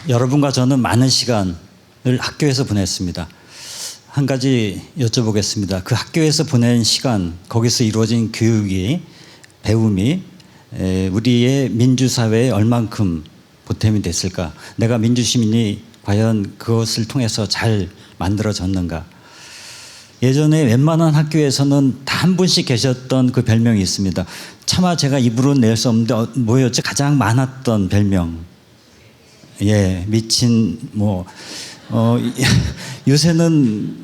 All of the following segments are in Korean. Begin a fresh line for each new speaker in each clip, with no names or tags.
여러분과 저는 많은 시간을 학교에서 보냈습니다. 한 가지 여쭤보겠습니다. 그 학교에서 보낸 시간, 거기서 이루어진 교육이, 배움이 우리의 민주사회에 얼만큼 보탬이 됐을까? 내가 민주시민이 과연 그것을 통해서 잘 만들어졌는가? 예전에 웬만한 학교에서는 다 한 분씩 계셨던 그 별명이 있습니다. 차마 제가 입으로 낼 수 없는데 뭐였지? 가장 많았던 별명. 미친 요새는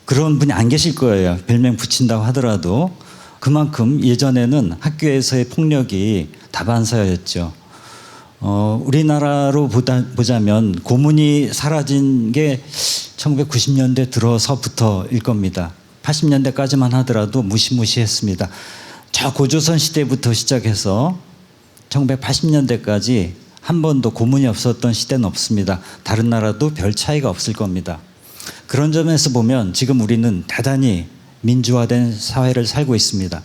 그런 분이 안 계실 거예요. 별명 붙인다고 하더라도. 그만큼 예전에는 학교에서의 폭력이 다반사였죠. 우리나라로 보자면 고문이 사라진 게 1990년대 들어서부터일 겁니다. 80년대까지만 하더라도 무시무시했습니다. 저 고조선 시대부터 시작해서 1980년대까지 한 번도 고문이 없었던 시대는 없습니다. 다른 나라도 별 차이가 없을 겁니다. 그런 점에서 보면 지금 우리는 대단히 민주화된 사회를 살고 있습니다.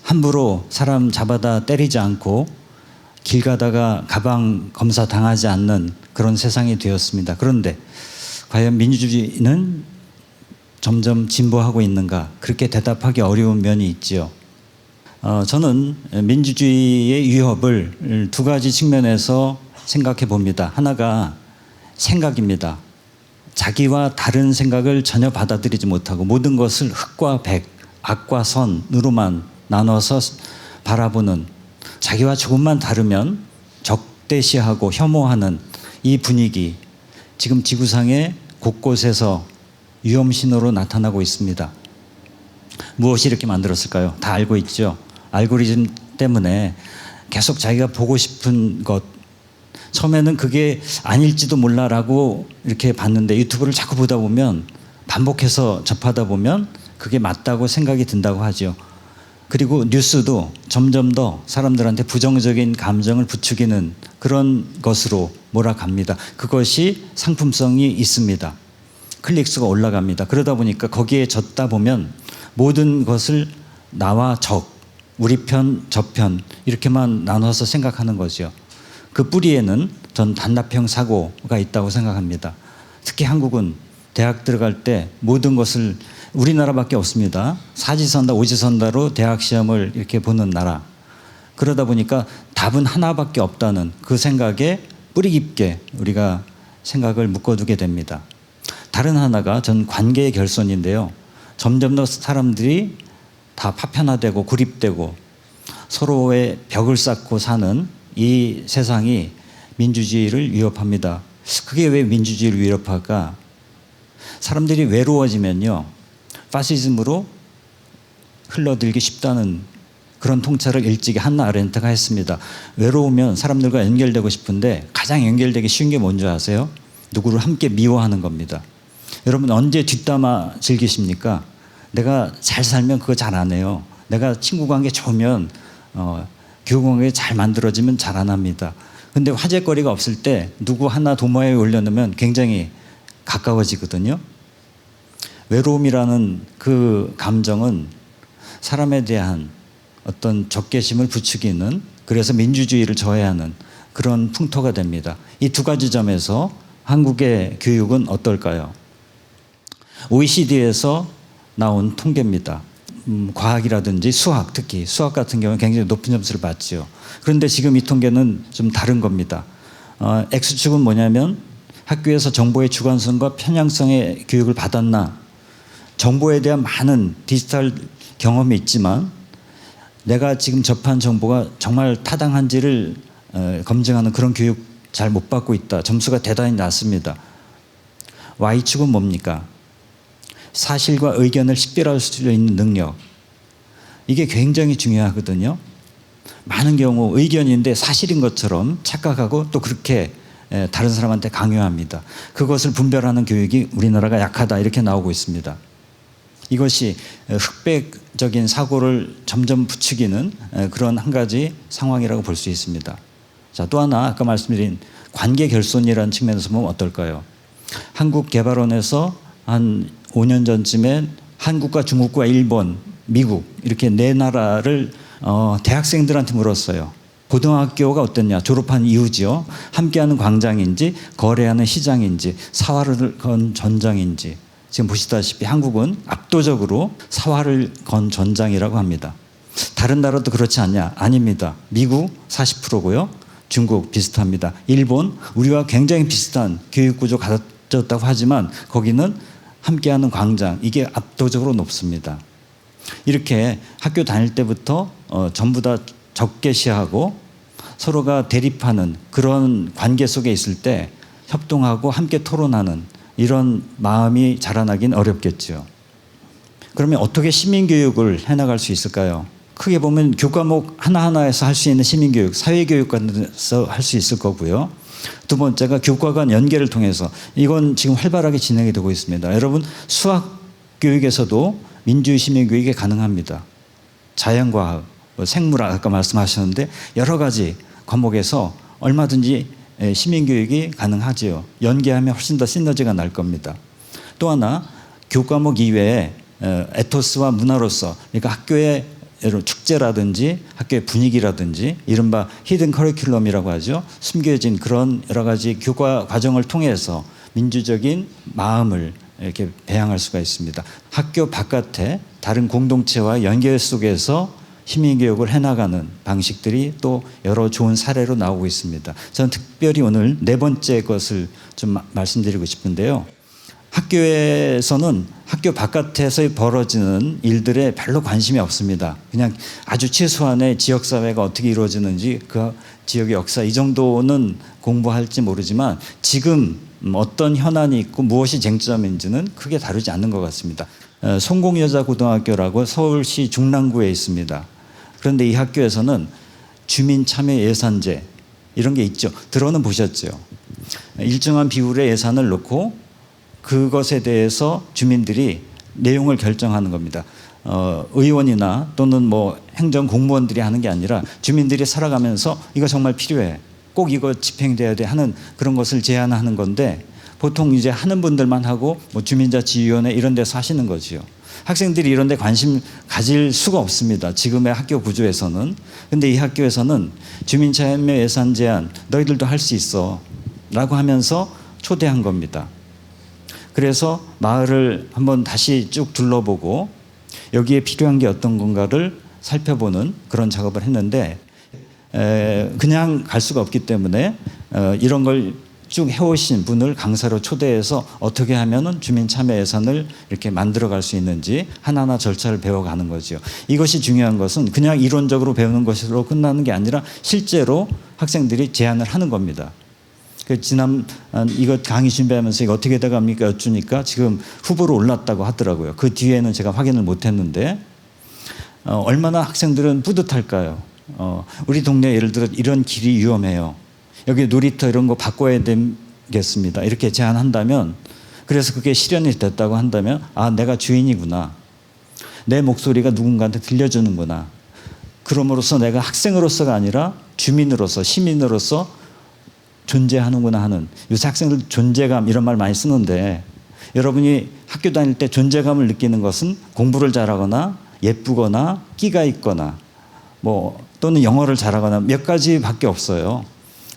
함부로 사람 잡아다 때리지 않고 길 가다가 가방 검사 당하지 않는 그런 세상이 되었습니다. 그런데 과연 민주주의는 점점 진보하고 있는가? 그렇게 대답하기 어려운 면이 있지요. 저는 민주주의의 위협을 두 가지 측면에서 생각해 봅니다. 하나가 생각입니다. 자기와 다른 생각을 전혀 받아들이지 못하고 모든 것을 흑과 백, 악과 선으로만 나눠서 바라보는, 자기와 조금만 다르면 적대시하고 혐오하는 이 분위기, 지금 지구상의 곳곳에서 위험 신호로 나타나고 있습니다. 무엇이 이렇게 만들었을까요? 다 알고 있죠. 알고리즘 때문에 계속 자기가 보고 싶은 것, 처음에는 그게 아닐지도 몰라라고 이렇게 봤는데 유튜브를 자꾸 보다 보면, 반복해서 접하다 보면 그게 맞다고 생각이 든다고 하죠. 그리고 뉴스도 점점 더 사람들한테 부정적인 감정을 부추기는 그런 것으로 몰아갑니다. 그것이 상품성이 있습니다. 클릭수가 올라갑니다. 그러다 보니까 거기에 젖다 보면 모든 것을 나와 적, 우리 편, 저 편 이렇게만 나눠서 생각하는 거죠. 그 뿌리에는 전 단답형 사고가 있다고 생각합니다. 특히 한국은 대학 들어갈 때 모든 것을, 우리나라밖에 없습니다. 사지선다, 오지선다로 대학 시험을 이렇게 보는 나라. 그러다 보니까 답은 하나밖에 없다는 그 생각에 뿌리 깊게 우리가 생각을 묶어두게 됩니다. 다른 하나가 전 관계의 결손인데요. 점점 더 사람들이 다 파편화되고 고립되고 서로의 벽을 쌓고 사는 이 세상이 민주주의를 위협합니다. 그게 왜 민주주의를 위협할까? 사람들이 외로워지면요, 파시즘으로 흘러들기 쉽다는 그런 통찰을 일찍이 한나 아렌트가 했습니다. 외로우면 사람들과 연결되고 싶은데 가장 연결되기 쉬운 게 뭔지 아세요? 누구를 함께 미워하는 겁니다. 여러분 언제 뒷담화 즐기십니까? 내가 잘 살면 그거 잘 안 해요. 내가 친구 관계 좋으면 교우 관계 잘 만들어지면 잘 안 합니다. 근데 화제거리가 없을 때 누구 하나 도마에 올려놓으면 굉장히 가까워지거든요. 외로움이라는 그 감정은 사람에 대한 어떤 적개심을 부추기는, 그래서 민주주의를 저해하는 그런 풍토가 됩니다. 이 두 가지 점에서 한국의 교육은 어떨까요? OECD에서 나온 통계입니다. 과학이라든지 수학, 특히 수학 같은 경우는 굉장히 높은 점수를 받죠. 그런데 지금 이 통계는 좀 다른 겁니다. X축은 뭐냐면 학교에서 정보의 주관성과 편향성의 교육을 받았나, 정보에 대한 많은 디지털 경험이 있지만 내가 지금 접한 정보가 정말 타당한지를 검증하는 그런 교육 잘 못 받고 있다. 점수가 대단히 낮습니다. Y축은 뭡니까? 사실과 의견을 식별할 수 있는 능력. 이게 굉장히 중요하거든요. 많은 경우 의견인데 사실인 것처럼 착각하고 또 그렇게 다른 사람한테 강요합니다. 그것을 분별하는 교육이 우리나라가 약하다, 이렇게 나오고 있습니다. 이것이 흑백적인 사고를 점점 부추기는 그런 한 가지 상황이라고 볼 수 있습니다. 자, 또 하나 아까 말씀드린 관계 결손이라는 측면에서 보면 어떨까요? 한국개발원에서 한 5년 전쯤에 한국과 중국과 일본, 미국 이렇게 네 나라를 대학생들한테 물었어요. 고등학교가 어땠냐? 졸업한 이후지요. 함께하는 광장인지 거래하는 시장인지 사활을 건 전장인지. 지금 보시다시피 한국은 압도적으로 사활을 건 전장이라고 합니다. 다른 나라도 그렇지 않냐? 아닙니다. 미국 40%고요. 중국 비슷합니다. 일본 우리와 굉장히 비슷한 교육구조 가졌다고 하지만 거기는 함께하는 광장 이게 압도적으로 높습니다. 이렇게 학교 다닐 때부터 전부 다 적개시하고 서로가 대립하는 그런 관계 속에 있을 때 협동하고 함께 토론하는 이런 마음이 자라나긴 어렵겠죠. 그러면 어떻게 시민교육을 해나갈 수 있을까요? 크게 보면 교과목 하나하나에서 할 수 있는 시민교육, 사회교육관에서 할 수 있을 거고요. 두 번째가 교과 간 연계를 통해서 이건 지금 활발하게 진행이 되고 있습니다. 여러분 수학 교육에서도 민주주의 시민교육이 가능합니다. 자연과학, 생물학 아까 말씀하셨는데 여러 가지 과목에서 얼마든지 시민교육이 가능하지요. 연계하면 훨씬 더 시너지가 날 겁니다. 또 하나 교과목 이외에 에토스와 문화로서 그러니까 학교의 축제라든지 학교의 분위기라든지 이른바 히든 커리큘럼이라고 하죠. 숨겨진 그런 여러 가지 교과 과정을 통해서 민주적인 마음을 이렇게 배양할 수가 있습니다. 학교 바깥에 다른 공동체와 연계 속에서 시민교육을 해나가는 방식들이 또 여러 좋은 사례로 나오고 있습니다. 저는 특별히 오늘 네 번째 것을 좀 말씀드리고 싶은데요. 학교에서는 학교 바깥에서 벌어지는 일들에 별로 관심이 없습니다. 그냥 아주 최소한의 지역사회가 어떻게 이루어지는지 그 지역의 역사 이 정도는 공부할지 모르지만 지금 어떤 현안이 있고 무엇이 쟁점인지는 크게 다루지 않는 것 같습니다. 성공여자고등학교라고 서울시 중랑구에 있습니다. 그런데 이 학교에서는 주민참여예산제 이런 게 있죠. 들어는 보셨죠. 일정한 비율의 예산을 놓고 그것에 대해서 주민들이 내용을 결정하는 겁니다. 의원이나 또는 뭐 행정 공무원들이 하는 게 아니라 주민들이 살아가면서 이거 정말 필요해. 꼭 이거 집행돼야 돼 하는 그런 것을 제안하는 건데 보통 이제 하는 분들만 하고 뭐 주민자치위원회 이런 데서 하시는 거지요. 학생들이 이런 데 관심 가질 수가 없습니다. 지금의 학교 구조에서는. 근데 이 학교에서는 주민참여 예산 제안 너희들도 할 수 있어 라고 하면서 초대한 겁니다. 그래서 마을을 한번 다시 쭉 둘러보고 여기에 필요한 게 어떤 건가를 살펴보는 그런 작업을 했는데 그냥 갈 수가 없기 때문에 이런 걸 쭉 해오신 분을 강사로 초대해서 어떻게 하면은 주민 참여 예산을 이렇게 만들어갈 수 있는지 하나하나 절차를 배워가는 거죠. 이것이 중요한 것은 그냥 이론적으로 배우는 것으로 끝나는 게 아니라 실제로 학생들이 제안을 하는 겁니다. 지난 이거 강의 준비하면서 이거 어떻게 돼갑니까 여쭈니까 지금 후보로 올랐다고 하더라고요. 그 뒤에는 제가 확인을 못했는데 얼마나 학생들은 뿌듯할까요? 우리 동네 예를 들어 이런 길이 위험해요. 여기 놀이터 이런 거 바꿔야 되겠습니다. 이렇게 제안한다면 그래서 그게 실현이 됐다고 한다면 아 내가 주인이구나. 내 목소리가 누군가한테 들려주는구나. 그럼으로써 내가 학생으로서가 아니라 주민으로서 시민으로서 존재하는구나 하는 요새 학생들 존재감 이런 말 많이 쓰는데 여러분이 학교 다닐 때 존재감을 느끼는 것은 공부를 잘하거나 예쁘거나 끼가 있거나 뭐 또는 영어를 잘하거나 몇 가지밖에 없어요.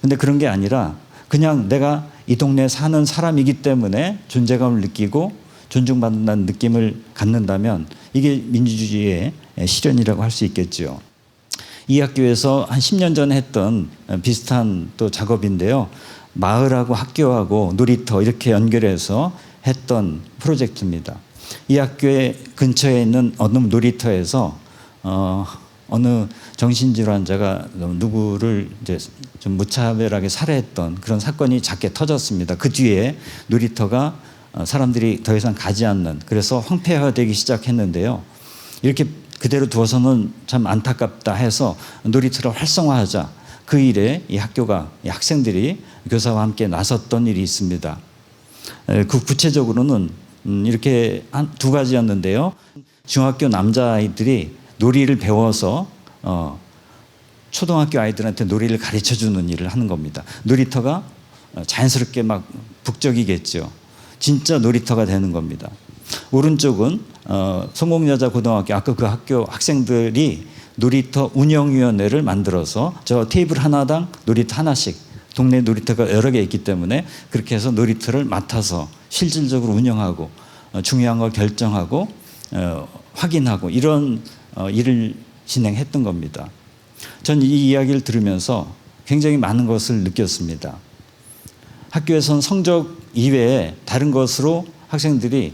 근데 그런 게 아니라 그냥 내가 이 동네에 사는 사람이기 때문에 존재감을 느끼고 존중받는다는 느낌을 갖는다면 이게 민주주의의 실현이라고 할 수 있겠죠. 이 학교에서 한 10년 전에 했던 비슷한 또 작업인데요. 마을하고 학교하고 놀이터 이렇게 연결해서 했던 프로젝트입니다. 이 학교의 근처에 있는 어느 놀이터에서 어느 정신질환자가 누구를 이제 좀 무차별하게 살해했던 그런 사건이 작게 터졌습니다. 그 뒤에 놀이터가 사람들이 더 이상 가지 않는 그래서 황폐화되기 시작했는데요. 이렇게 그대로 두어서는 참 안타깝다 해서 놀이터를 활성화하자 그 일에 이 학교가 이 학생들이 교사와 함께 나섰던 일이 있습니다. 그 구체적으로는 이렇게 한 두 가지였는데요. 중학교 남자아이들이 놀이를 배워서 초등학교 아이들한테 놀이를 가르쳐주는 일을 하는 겁니다. 놀이터가 자연스럽게 막 북적이겠죠. 진짜 놀이터가 되는 겁니다. 오른쪽은 성공여자고등학교 아까 그 학교 학생들이 놀이터 운영위원회를 만들어서 저 테이블 하나당 놀이터 하나씩, 동네 놀이터가 여러 개 있기 때문에 그렇게 해서 놀이터를 맡아서 실질적으로 운영하고 중요한 걸 결정하고 확인하고 이런 일을 진행했던 겁니다. 전 이 이야기를 들으면서 굉장히 많은 것을 느꼈습니다. 학교에서는 성적 이외에 다른 것으로 학생들이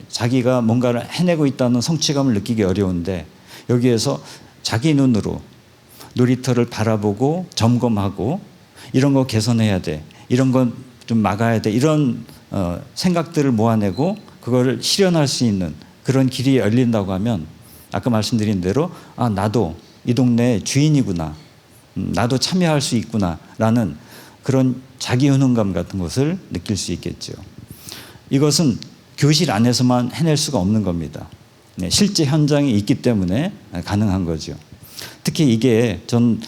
자기가 뭔가를 해내고 있다는 성취감을 느끼기 어려운데, 여기에서 자기 눈으로 놀이터를 바라보고 점검하고 이런 거 개선해야 돼, 이런 건 좀 막아야 돼, 이런 생각들을 모아내고 그거를 실현할 수 있는 그런 길이 열린다고 하면, 아까 말씀드린 대로 나도 이 동네의 주인이구나, 나도 참여할 수 있구나 라는 그런 자기 효능감 같은 것을 느낄 수 있겠죠. 이것은 교실 안에서만 해낼 수가 없는 겁니다. 실제 현장에 있기 때문에 가능한 거죠. 특히 이게 전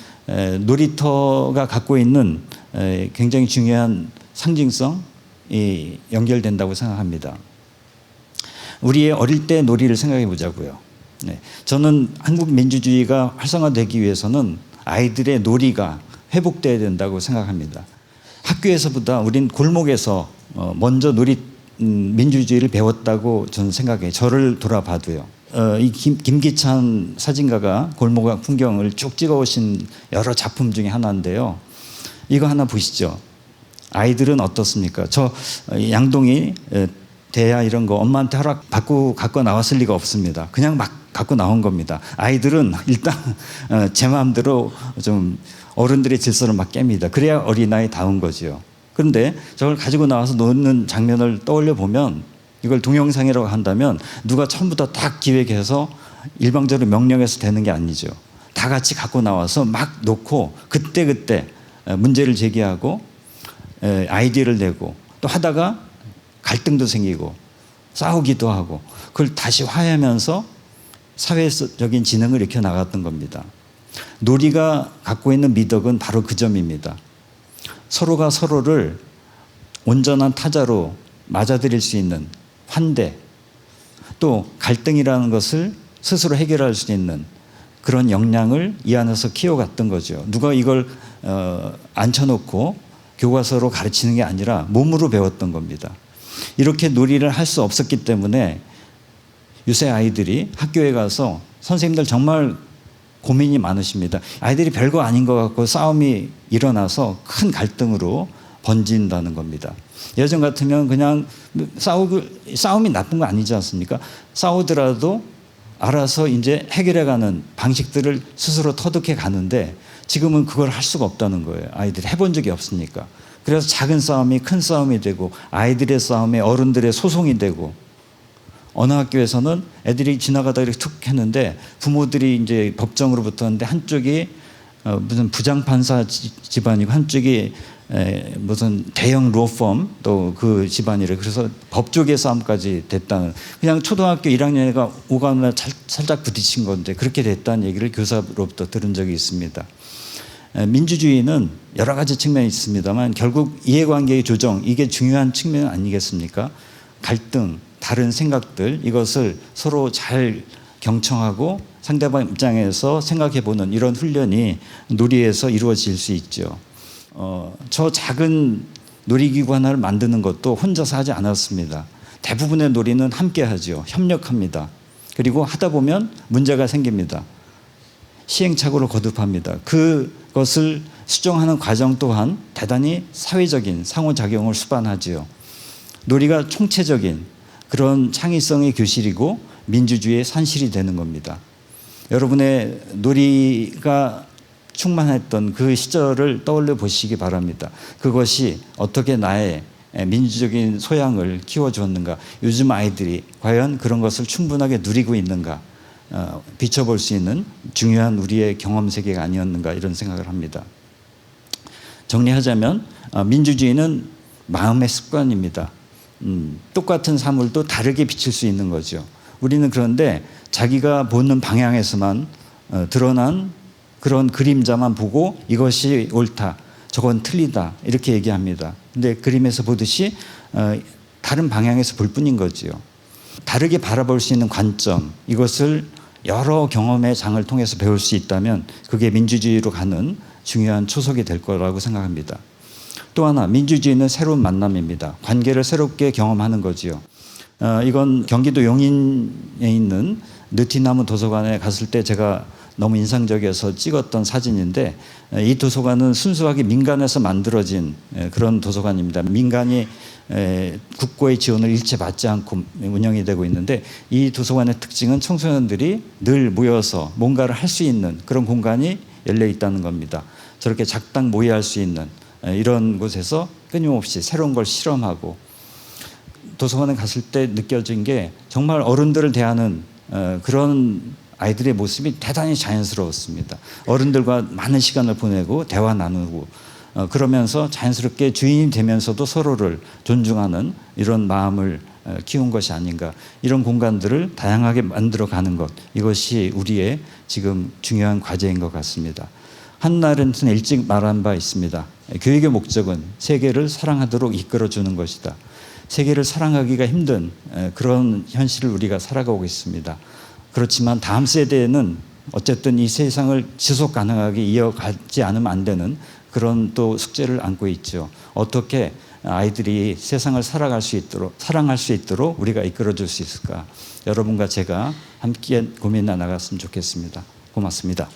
놀이터가 갖고 있는 굉장히 중요한 상징성이 연결된다고 생각합니다. 우리의 어릴 때 놀이를 생각해 보자고요. 저는 한국 민주주의가 활성화되기 위해서는 아이들의 놀이가 회복돼야 된다고 생각합니다. 학교에서보다 우린 골목에서 먼저 민주주의를 배웠다고 저는 생각해요. 저를 돌아봐도요. 이 김기찬 사진가가 골목 풍경을 쭉 찍어오신 여러 작품 중에 하나인데요. 이거 하나 보시죠. 아이들은 어떻습니까? 저 양동이 대야 이런 거 엄마한테 허락 받고 갖고 나왔을 리가 없습니다. 그냥 막 갖고 나온 겁니다. 아이들은 일단 제 마음대로 좀 어른들의 질서를 막 깹니다. 그래야 어린아이다운 거죠. 그런데 저걸 가지고 나와서 노는 장면을 떠올려 보면, 이걸 동영상이라고 한다면 누가 처음부터 딱 기획해서 일방적으로 명령해서 되는 게 아니죠. 다 같이 갖고 나와서 막 놓고 그때그때 문제를 제기하고 아이디어를 내고 또 하다가 갈등도 생기고 싸우기도 하고 그걸 다시 화해하면서 사회적인 진흥을 일으켜 나갔던 겁니다. 놀이가 갖고 있는 미덕은 바로 그 점입니다. 서로가 서로를 온전한 타자로 맞아들일 수 있는 환대, 또 갈등이라는 것을 스스로 해결할 수 있는 그런 역량을 이 안에서 키워갔던 거죠. 누가 이걸 앉혀놓고 교과서로 가르치는 게 아니라 몸으로 배웠던 겁니다. 이렇게 놀이를 할 수 없었기 때문에 요새 아이들이 학교에 가서 선생님들 정말 고민이 많으십니다. 아이들이 별거 아닌 것 같고 싸움이 일어나서 큰 갈등으로 번진다는 겁니다. 예전 같으면 그냥 싸움이 나쁜 거 아니지 않습니까? 싸우더라도 알아서 이제 해결해가는 방식들을 스스로 터득해 가는데, 지금은 그걸 할 수가 없다는 거예요. 아이들이 해본 적이 없으니까. 그래서 작은 싸움이 큰 싸움이 되고 아이들의 싸움에 어른들의 소송이 되고, 어느 학교에서는 애들이 지나가다 이렇게 툭 했는데 부모들이 이제 법정으로 붙었는데 한쪽이 무슨 부장판사 집안이고 한쪽이 무슨 대형 로펌 또 그 집안이래. 그래서 법조계 싸움까지 됐다는, 그냥 초등학교 1학년애가 오가면 살짝 부딪힌 건데 그렇게 됐다는 얘기를 교사로부터 들은 적이 있습니다. 민주주의는 여러 가지 측면이 있습니다만 결국 이해관계의 조정, 이게 중요한 측면 아니겠습니까? 갈등, 다른 생각들, 이것을 서로 잘 경청하고 상대방 입장에서 생각해보는 이런 훈련이 놀이에서 이루어질 수 있죠. 저 작은 놀이기구 하나를 만드는 것도 혼자서 하지 않았습니다. 대부분의 놀이는 함께 하죠. 협력합니다. 그리고 하다 보면 문제가 생깁니다. 시행착오를 거듭합니다. 그것을 수정하는 과정 또한 대단히 사회적인 상호작용을 수반하지요. 놀이가 총체적인 그런 창의성의 교실이고 민주주의의 산실이 되는 겁니다. 여러분의 놀이가 충만했던 그 시절을 떠올려 보시기 바랍니다. 그것이 어떻게 나의 민주적인 소양을 키워주었는가, 요즘 아이들이 과연 그런 것을 충분하게 누리고 있는가, 비춰볼 수 있는 중요한 우리의 경험 세계가 아니었는가, 이런 생각을 합니다. 정리하자면 민주주의는 마음의 습관입니다. 똑같은 사물도 다르게 비칠 수 있는 거죠. 우리는 그런데 자기가 보는 방향에서만 드러난 그런 그림자만 보고 이것이 옳다, 저건 틀리다 이렇게 얘기합니다. 근데 그림에서 보듯이 다른 방향에서 볼 뿐인 거죠. 다르게 바라볼 수 있는 관점, 이것을 여러 경험의 장을 통해서 배울 수 있다면 그게 민주주의로 가는 중요한 초석이 될 거라고 생각합니다. 또 하나, 민주주의는 새로운 만남입니다. 관계를 새롭게 경험하는 거지요. 이건 경기도 용인에 있는 느티나무 도서관에 갔을 때 제가 너무 인상적이어서 찍었던 사진인데, 이 도서관은 순수하게 민간에서 만들어진 그런 도서관입니다. 민간이 국고의 지원을 일체 받지 않고 운영이 되고 있는데, 이 도서관의 특징은 청소년들이 늘 모여서 뭔가를 할 수 있는 그런 공간이 열려 있다는 겁니다. 저렇게 작당 모의할 수 있는 이런 곳에서 끊임없이 새로운 걸 실험하고, 도서관에 갔을 때 느껴진 게 정말 어른들을 대하는 그런 아이들의 모습이 대단히 자연스러웠습니다. 어른들과 많은 시간을 보내고 대화 나누고 그러면서 자연스럽게 주인이 되면서도 서로를 존중하는 이런 마음을 키운 것이 아닌가. 이런 공간들을 다양하게 만들어가는 것, 이것이 우리의 지금 중요한 과제인 것 같습니다. 한나 아렌트는 일찍 말한 바 있습니다. 교육의 목적은 세계를 사랑하도록 이끌어주는 것이다. 세계를 사랑하기가 힘든 그런 현실을 우리가 살아가고 있습니다. 그렇지만 다음 세대에는 어쨌든 이 세상을 지속 가능하게 이어가지 않으면 안 되는 그런 또 숙제를 안고 있죠. 어떻게 아이들이 세상을 살아갈 수 있도록, 사랑할 수 있도록 우리가 이끌어줄 수 있을까? 여러분과 제가 함께 고민해 나갔으면 좋겠습니다. 고맙습니다.